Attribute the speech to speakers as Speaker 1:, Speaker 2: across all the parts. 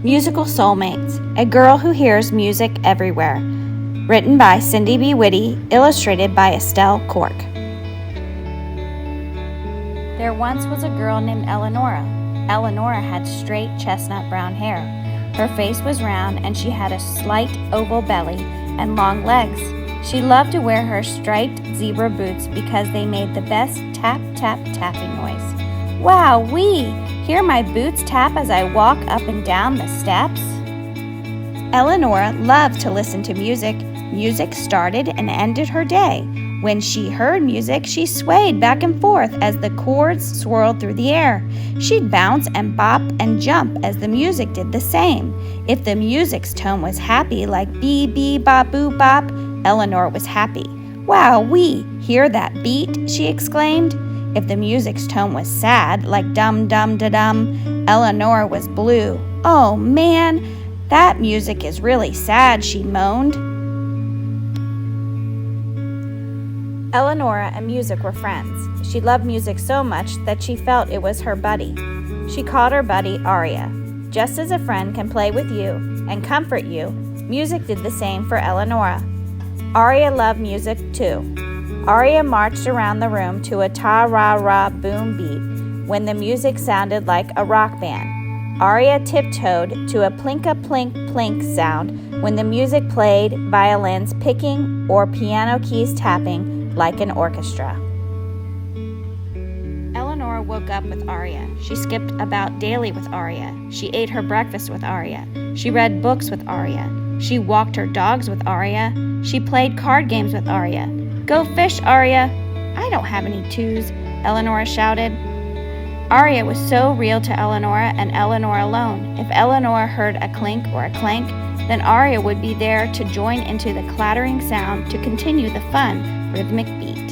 Speaker 1: Musical Soulmates, A Girl Who Hears Music Everywhere. Written by Cindy B. Witty, illustrated by Estelle Cork. There once was a girl named Eleonora. Eleonora had straight chestnut brown hair. Her face was round and she had a slight oval belly and long legs. She loved to wear her striped zebra boots because they made the best tap-tap-tapping noise. Wow-wee! Hear my boots tap as I walk up and down the steps? Eleonora loved to listen to music. Music started and ended her day. When she heard music, she swayed back and forth as the chords swirled through the air. She'd bounce and bop and jump as the music did the same. If the music's tone was happy, like bee, bop, boo, bop, Eleanor was happy. Wow-wee, hear that beat, she exclaimed. If the music's tone was sad, like dum-dum-da-dum, Eleanor was blue. Oh, man, that music is really sad, she moaned. Eleonora and music were friends. She loved music so much that she felt it was her buddy. She called her buddy Aria. Just as a friend can play with you and comfort you, music did the same for Eleonora. Aria loved music too. Aria marched around the room to a ta-ra-ra boom beat when the music sounded like a rock band. Aria tiptoed to a plink-a-plink-plink sound when the music played violins picking or piano keys tapping like an orchestra. Eleanor woke up with Aria. She skipped about daily with Aria. She ate her breakfast with Aria. She read books with Aria. She walked her dogs with Aria. She played card games with Aria. Go fish, Aria! I don't have any twos, Eleanor shouted. Aria was so real to Eleanor and Eleanor alone. If Eleanor heard a clink or a clank, then Aria would be there to join into the clattering sound to continue the fun, rhythmic beat.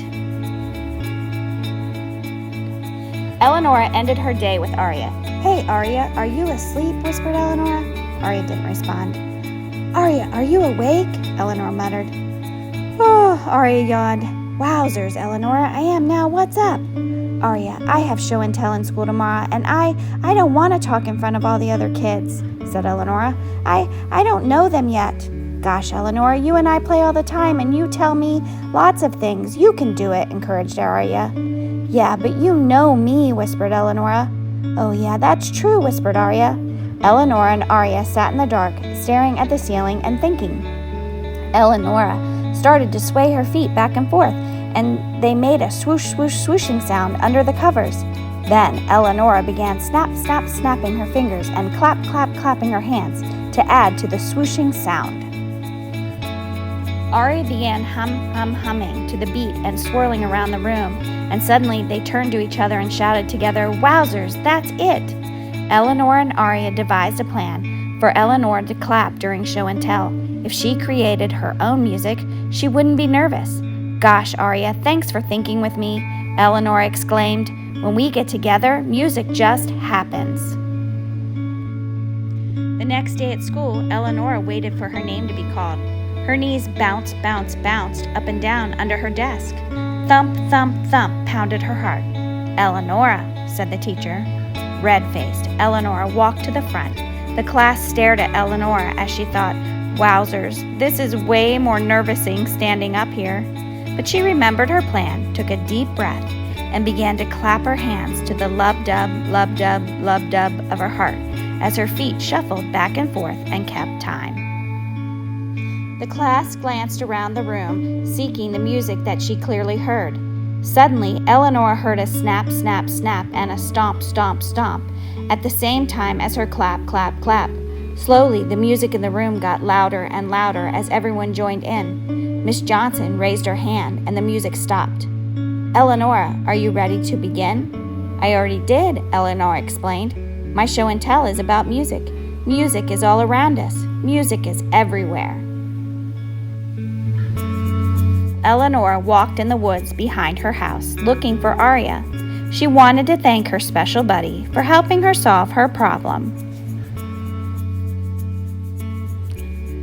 Speaker 1: Eleanor ended her day with Aria. Hey, Aria, are you asleep? Whispered Eleanor. Aria didn't respond. Aria, are you awake? Eleanor muttered. Oh, Aria yawned. Wowzers, Eleanor, I am now. What's up? Aria, I have show and tell in school tomorrow, and I don't want to talk in front of all the other kids, said Eleanor. I don't know them yet. Gosh, Eleanor, you and I play all the time, and you tell me lots of things. You can do it, encouraged Aria. Yeah, but you know me, whispered Eleanor. Oh, yeah, that's true, whispered Aria. Eleanor and Aria sat in the dark, staring at the ceiling and thinking. Eleanor started to sway her feet back and forth, and they made a swoosh, swoosh, swooshing sound under the covers. Then Eleanor began snap, snap, snapping her fingers and clap, clap, clapping her hands to add to the swooshing sound. Aria began humming to the beat and swirling around the room, and suddenly they turned to each other and shouted together, Wowzers, that's it! Eleanor and Aria devised a plan for Eleanor to clap during show and tell. If she created her own music, she wouldn't be nervous. Gosh, Aria, thanks for thinking with me, Eleanor exclaimed. When we get together, music just happens. The next day at school, Eleanor waited for her name to be called. Her knees bounced up and down under her desk. Thump, thump, thump pounded her heart. Eleonora, said the teacher. Red-faced, Eleanor walked to the front. The class stared at Eleanor as she thought, Wowzers, this is way more nervousing standing up here. But she remembered her plan, took a deep breath, and began to clap her hands to the lub-dub, lub-dub, lub-dub of her heart as her feet shuffled back and forth and kept time. The class glanced around the room, seeking the music that she clearly heard. Suddenly, Eleanor heard a snap, snap, snap and a stomp, stomp, stomp at the same time as her clap, clap, clap. Slowly, the music in the room got louder and louder as everyone joined in. Miss Johnson raised her hand and the music stopped. Eleanor, are you ready to begin? I already did, Eleanor explained. My show and tell is about music. Music is all around us. Music is everywhere. Eleanor walked in the woods behind her house, looking for Aria. She wanted to thank her special buddy for helping her solve her problem.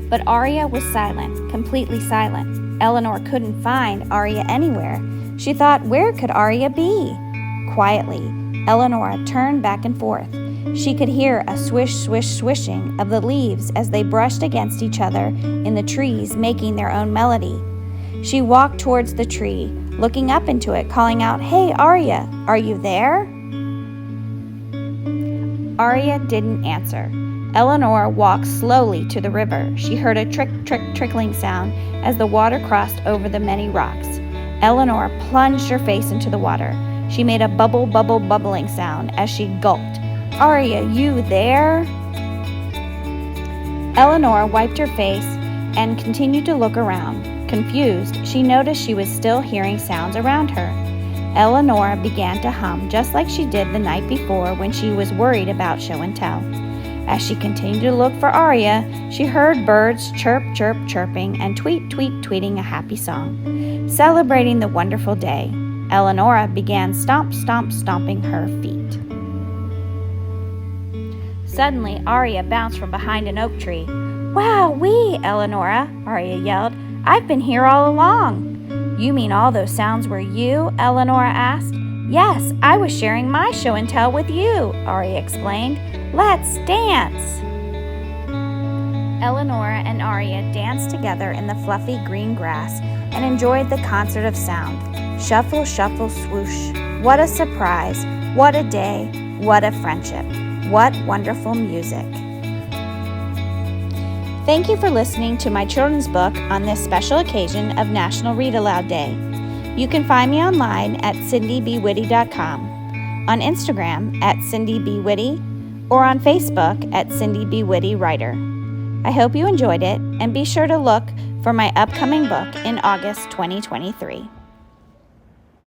Speaker 1: But Aria was silent, completely silent. Eleanor couldn't find Aria anywhere. She thought, where could Aria be? Quietly, Eleanor turned back and forth. She could hear a swish, swish, swishing of the leaves as they brushed against each other in the trees, making their own melody. She walked towards the tree, looking up into it, calling out, "Hey, Arya, are you there?" Arya didn't answer. Eleanor walked slowly to the river. She heard a trickling sound as the water crossed over the many rocks. Eleanor plunged her face into the water. She made a bubbling sound as she gulped. "Arya, you there?" Eleanor wiped her face and continued to look around. Confused, she noticed she was still hearing sounds around her. Eleanor began to hum just like she did the night before when she was worried about show and tell. As she continued to look for Arya, she heard birds chirp, chirping, and tweeting a happy song, celebrating the wonderful day. Eleanor began stomping her feet. Suddenly, Arya bounced from behind an oak tree. "Wow-wee, Eleanor!" Arya yelled. "I've been here all along." "You mean all those sounds were you?" Eleanor asked. "Yes, I was sharing my show and tell with you," Arya explained. "Let's dance!" Eleanor and Arya danced together in the fluffy green grass and enjoyed the concert of sound. Shuffle, shuffle, swoosh. What a surprise! What a day! What a friendship! What wonderful music! Thank you for listening to my children's book on this special occasion of National Read Aloud Day. You can find me online at cindybwitty.com, on Instagram at cindybwitty, or on Facebook at Cindy B. Witty Writer. I hope you enjoyed it, and be sure to look for my upcoming book in August 2023.